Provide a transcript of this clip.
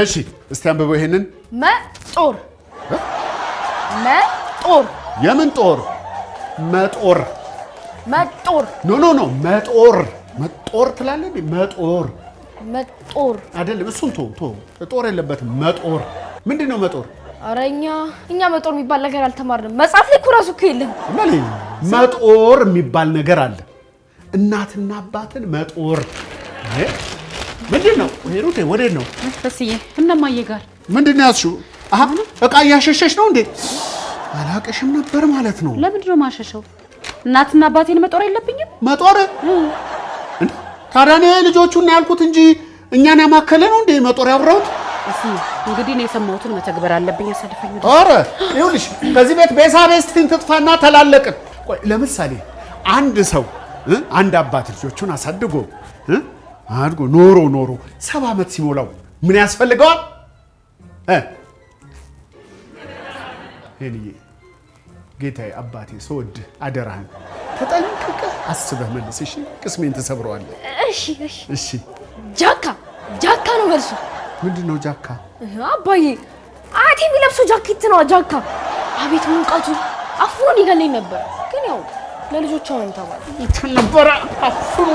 እሺ እስቲ አንብበው ይሄንን መጦር መጦር የምን ጦር መጦር መጦር ኖ ኖ ኖ መጦር መጦር ትላለህ መጦር መጦር አይደለም እሱን ቶ ጦር የለበትም መጦር ምንድነው መጦር አረኛ እኛ መጦር የሚባል ነገር አልተማርንም መጽሐፍ ላይ ኩራሱ እኮ የለም መጦር የሚባል ነገር አለ እናትና አባትን መጦር ምንድነው ሄሩቴ ወዴት ነው ተስዬ እነማዬ ጋር ምንድነው ያዝሽው አሃ እቃ ያሸሸሽ ነው እንዴ አላቀሽም ነበር ማለት ነው ለምንድን ነው ማሸሸው እናትና አባቴን መጦር የለብኝም መጦር ታዲያ ነው ልጆቹን ያልኩት እንጂ እኛን ያማከለ ነው እንዴ መጦር ያብራውት እሺ እንግዲህ ነው የሰማሁትን መተግበር አለብኝ አሳልፈኝ አረ ይኸውልሽ ከዚህ ቤት ቤሳቤስቲን ትጥፋና ተላለቀ ቆይ ለምሳሌ አንድ ሰው አንድ አባት ልጆቹን አሳድጎ አድጎ ኖሮ 7 ዓመት ሲሞላው ምን ያስፈልገዋል ሄልዬ ጌታዬ አባቴ ሰውድ አደራህን ተጠንቅቀ አስበህ መልስ እሺ ቅስሜን ተሰብረዋለህ እሺ ጃካ ነው መልሱ ምንድነው ጃካ አባዬ አያቴ የሚለብሰው ጃኬት ነው ጃካ አቤት ሙቀቱ አፍሮን ይገለኝ ነበር ግን ያው ለልጆቿ ነው ተባለ እንትን ነበረ አፍሮ